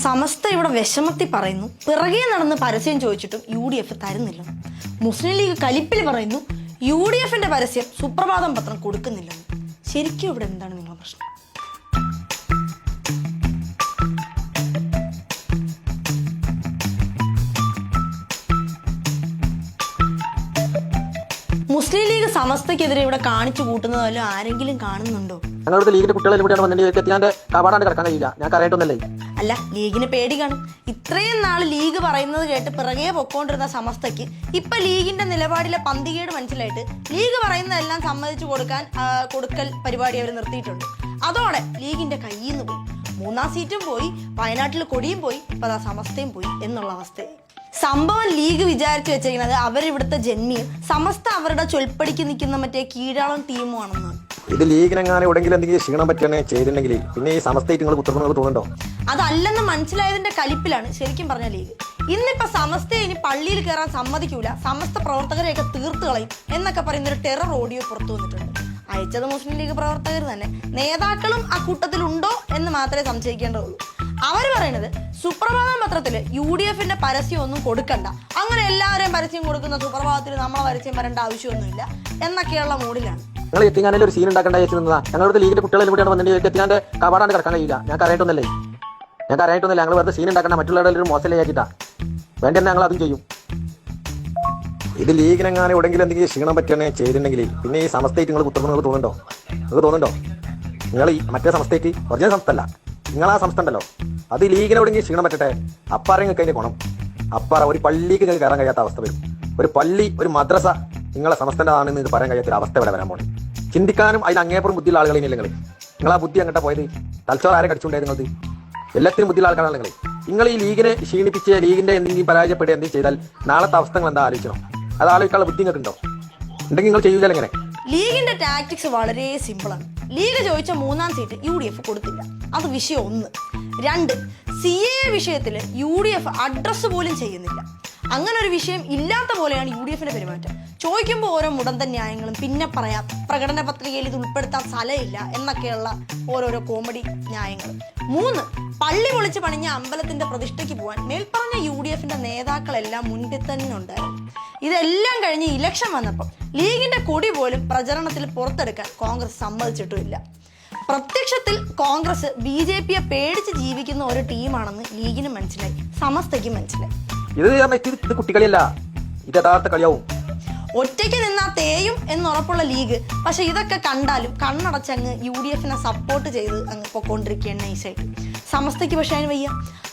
സമസ്ത ഇവിടെ വിഷമത്തി പറയുന്നു, പിറകെ നടന്ന് പരസ്യം ചോദിച്ചിട്ടും UDF തരുന്നില്ലെന്ന്. മുസ്ലിം ലീഗ് കലിപ്പിൽ പറയുന്നു UDFന്റെ പരസ്യം സുപ്രഭാതം പത്രം കൊടുക്കുന്നില്ലെന്ന്. ശരിക്കും ഇവിടെ എന്താണ് നിങ്ങളുടെ പ്രശ്നം? മുസ്ലിം ലീഗ് സമസ്തക്കെതിരെ ഇവിടെ കാണിച്ചു കൂട്ടുന്നതല്ലോ ആരെങ്കിലും കാണുന്നുണ്ടോ? ഞങ്ങളുടെ ലീഗിന്റെ കുട്ടികളെ കൂടിയാണ് വന്നിട്ട് കവാടാണ്ട് കിടക്കാൻ കഴിയില്ല. ഞാൻ കരയായിട്ടൊന്നല്ലേ. അല്ല, ലീഗിന് പേടി കാണും. ഇത്രയും നാൾ ലീഗ് പറയുന്നത് കേട്ട് പിറകെ പൊക്കോണ്ടിരുന്ന സമസ്തയ്ക്ക് ഇപ്പൊ ലീഗിന്റെ നിലപാടിലെ പന്തികേട് മനസ്സിലായിട്ട് ലീഗ് പറയുന്നതെല്ലാം സമ്മതിച്ചു കൊടുക്കൽ പരിപാടി അവർ നിർത്തിയിട്ടുണ്ട്. അതോടെ ലീഗിന്റെ കയ്യിൽ നിന്ന് പോയി. 3ാം സീറ്റും പോയി, വയനാട്ടിൽ കൊടിയും പോയി, ഇപ്പൊ സമസ്തയും പോയി എന്നുള്ള അവസ്ഥയായി. സംഭവം ലീഗ് വിചാരിച്ചു വെച്ചിരിക്കുന്നത് അവരിവിടുത്തെ ജന്മിയും സമസ്ത അവരുടെ ചൊൽപ്പടിക്ക് നിൽക്കുന്ന മറ്റേ കീഴാളം ടീമുമാണെന്നാണ്. ഇത് ലീഗിനെങ്ങാനും എവിടെയെങ്കിലും എന്തെങ്കിലും ക്ഷീണം പറ്റുകയാണെങ്കിൽ ചെയ്തിട്ടുണ്ടെങ്കിൽ പിന്നെ ഈ സമസ്തയിട്ട് നിങ്ങൾ കുത്തുന്നത് തോന്നുന്നുണ്ടോ? അതല്ലെന്ന് മനസ്സിലായതിന്റെ കലിപ്പിലാണ് ശരിക്കും പറഞ്ഞ ലീഗ്. ഇന്നിപ്പോ സമസ്തയെ ഇനി പള്ളിയിൽ കയറാൻ സമ്മതിക്കൂല, സമസ്ത പ്രവർത്തകരെയൊക്കെ തീർത്ത് കളയും എന്നൊക്കെ പറയുന്ന ഒരു ടെറർ ഓഡിയോ പുറത്തു വന്നിട്ടുണ്ട്. അയച്ചത് മുസ്ലിം ലീഗ് പ്രവർത്തകർ തന്നെ. നേതാക്കളും ആ കൂട്ടത്തിലുണ്ടോ എന്ന് മാത്രമേ സംശയിക്കേണ്ടതുള്ളൂ. അവർ പറയുന്നത് സുപ്രഭാതം പത്രത്തില് UDFന്റെ പരസ്യം ഒന്നും കൊടുക്കണ്ട, അങ്ങനെ എല്ലാവരെയും പരസ്യം കൊടുക്കുന്ന സുപ്രഭാതത്തിൽ നമ്മളെ പരസ്യം വരേണ്ട ആവശ്യമൊന്നുമില്ല എന്നൊക്കെയുള്ള മൂഡിലാണ്. നിങ്ങൾ എത്തിങ്ങാനൊരു ഒരു സീൻ ഉണ്ടാക്കേണ്ട വെച്ചിരുന്നതാ. ഞങ്ങളുടെ ലീഗിന്റെ കുട്ടികളെ കൂടിയാണ് വന്നിട്ട് എത്തിങ്ങാന്റെ കവാടാണ്ട് കിടക്കാൻ കഴിയില്ല. ഞാൻ കരയായിട്ടൊന്നല്ലേ. ഞങ്ങൾ വെറുതെ സീൻ ഉണ്ടാക്കണ്ട, മറ്റുള്ളവരുടെ ഒരു മോശം ആക്കിയിട്ടാ വേണ്ടി തന്നെ ഞങ്ങൾ അതും ചെയ്യും. ഇത് ലീഗിനെങ്ങാനും എവിടെയെങ്കിലും എന്തെങ്കിലും ക്ഷീണം പറ്റുകയാണെങ്കിൽ ചെയ്തിട്ടുണ്ടെങ്കിൽ പിന്നെ ഈ സമസ്തയിട്ട് നിങ്ങൾ കുത്തുന്നത് തോന്നുന്നുണ്ടോ? നിങ്ങൾ ഈ മറ്റേ സമസ്തയ്ക്ക് ഒറിജിനൽ സംസ്ഥ അല്ല, നിങ്ങൾ ആ സംസ്ഥ ഉണ്ടല്ലോ, അത് ലീഗിനെവിടെയെങ്കിലും ക്ഷീണം പറ്റട്ടെ. അപ്പാറെ നിങ്ങൾക്ക് അതിന്റെ ഗുണം. അപ്പാറ ഒരു പള്ളിക്ക് നിങ്ങൾക്ക് കയറാൻ കഴിയാത്ത അവസ്ഥ വരും. ഒരു പള്ളി, ഒരു മദ്രസ നിങ്ങളെ സമസ്തൻ്റെതാണെന്ന് നിങ്ങൾക്ക് പറയാൻ കഴിയാത്തൊരു അവസ്ഥ വരെ വരാൻ പോകണം. ചിന്തിക്കാനും അതിൽ അങ്ങേപ്പുറം ബുദ്ധിയുള്ള ആളുകളില്ല. നിങ്ങൾ ആ ബുദ്ധി അങ്ങോട്ടാ പോയത്. തലച്ചോറ് ആരെ കടിച്ചുകൊണ്ടേ നിങ്ങളത്? എല്ലാത്തിനും ബുദ്ധിയുള്ള ആൾക്കാരാണ് നിങ്ങൾ ഈ ലീഗിനെ ക്ഷീണിപ്പിച്ച് ലീഗിന്റെ എന്തെങ്കിലും പരാജയപ്പെടുക എന്തെങ്കിലും ചെയ്താൽ നാളത്തെ അവസ്ഥകൾ എന്താ ആലോചിക്കണം? അത് ആലോചിക്കാനുള്ള ബുദ്ധി നിങ്ങൾക്ക് ഉണ്ടോ? ഉണ്ടെങ്കിൽ നിങ്ങൾ ചെയ്യൂല. എങ്ങനെ? ലീഗിന്റെ ടാക്ടിക്സ് വളരെ സിമ്പിളാണ്. ലീഗ് ചോദിച്ച 3ാം സീറ്റ് UDF കൊടുത്തില്ല. അത് വിഷയം 1. 2, CAA വിഷയത്തിൽ UDF അഡ്രസ് പോലും ചെയ്യുന്നില്ല. അങ്ങനെ ഒരു വിഷയം ഇല്ലാത്ത പോലെയാണ് UDFന്റെ പെരുമാറ്റം. ചോദിക്കുമ്പോൾ ഓരോ മുടന്തൻ ന്യായങ്ങളും, പിന്നെ പറയാം പ്രകടന പത്രികയിൽ ഇത് ഉൾപ്പെടുത്താൻ സ്ഥലമില്ല എന്നൊക്കെയുള്ള ഓരോരോ കോമഡി ന്യായങ്ങളും. 3, പള്ളി പൊളിച്ച് പണിഞ്ഞ അമ്പലത്തിന്റെ പ്രതിഷ്ഠയ്ക്ക് പോകാൻ മേൽപ്പറഞ്ഞ UDFന്റെ നേതാക്കളെല്ലാം മുൻപിൽ തന്നെ ഉണ്ടായിരുന്നു. ഇതെല്ലാം കഴിഞ്ഞ് ഇലക്ഷൻ വന്നപ്പോൾ ലീഗിന്റെ കൊടി പോലും പ്രചരണത്തിൽ പുറത്തെടുക്കാൻ കോൺഗ്രസ് സമ്മതിച്ചിട്ടുമില്ല. പ്രത്യക്ഷത്തിൽ കോൺഗ്രസ് BJPയെ പേടിച്ച് ജീവിക്കുന്ന ഒരു ടീമാണെന്ന് ലീഗിന് മനസ്സിലായി, സമസ്തയ്ക്ക് മനസ്സിലായി. ഇത് കുട്ടികളിയല്ല, ഇത് യഥാർത്ഥ കളിയാവും. ഒറ്റയ്ക്ക് നിന്നാ തേയും എന്നുറപ്പുള്ള ലീഗ് പക്ഷെ ഇതൊക്കെ കണ്ടാലും കണ്ണടച്ചങ്ങ് UDFനെ സപ്പോർട്ട് ചെയ്ത് അങ്ങ് പൊക്കോണ്ടിരിക്കുകയാണ് നൈസായിട്ട്. സമസ്തയ്ക്ക് പക്ഷെ അതിന് വയ്യ.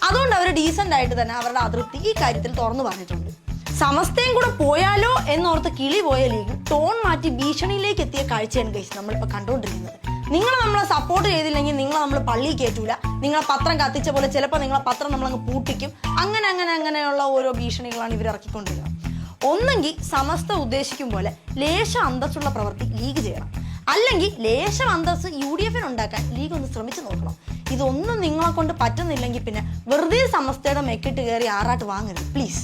അതുകൊണ്ട് അവർ ഡീസന്റ് ആയിട്ട് തന്നെ അവരുടെ അതൃപ്തി ഈ കാര്യത്തിൽ തുറന്നു പറഞ്ഞിട്ടുണ്ട്. സമസ്തയും കൂടെ പോയാലോ എന്നോർത്ത് കിളി പോയ ലീഗ് ടോൺ മാറ്റി ഭീഷണിയിലേക്ക് എത്തിയ കാഴ്ചയാണ് ഗൈസ് നമ്മളിപ്പോൾ കണ്ടുകൊണ്ടിരിക്കുന്നത്. നിങ്ങൾ നമ്മളെ സപ്പോർട്ട് ചെയ്തില്ലെങ്കിൽ നിങ്ങളെ നമ്മൾ പള്ളിയിൽ കയറ്റൂല, നിങ്ങളെ പത്രം കത്തിച്ച പോലെ ചിലപ്പോൾ നിങ്ങളെ പത്രം നമ്മളങ്ങ് പൂട്ടിക്കും, അങ്ങനെയുള്ള ഓരോ ഭീഷണികളാണ് ഇവർ ഇറക്കിക്കൊണ്ടിരിക്കുന്നത്. ഒന്നെങ്കിൽ സമസ്ത ഉദ്ദേശിക്കും പോലെ ലേശ അന്തസ്സുള്ള പ്രവൃത്തി ലീഗ് ചെയ്യണം, അല്ലെങ്കിൽ ലേശം അന്തസ്സ് UDFന് ഉണ്ടാക്കാൻ ലീഗ് ഒന്ന് ശ്രമിച്ചു നോക്കണം. ഇതൊന്നും നിങ്ങളെ കൊണ്ട് പറ്റുന്നില്ലെങ്കിൽ പിന്നെ വെറുതെ സമസ്തയുടെ മെക്കിട്ട് കയറി ആറാട്ട് വാങ്ങരുത് പ്ലീസ്.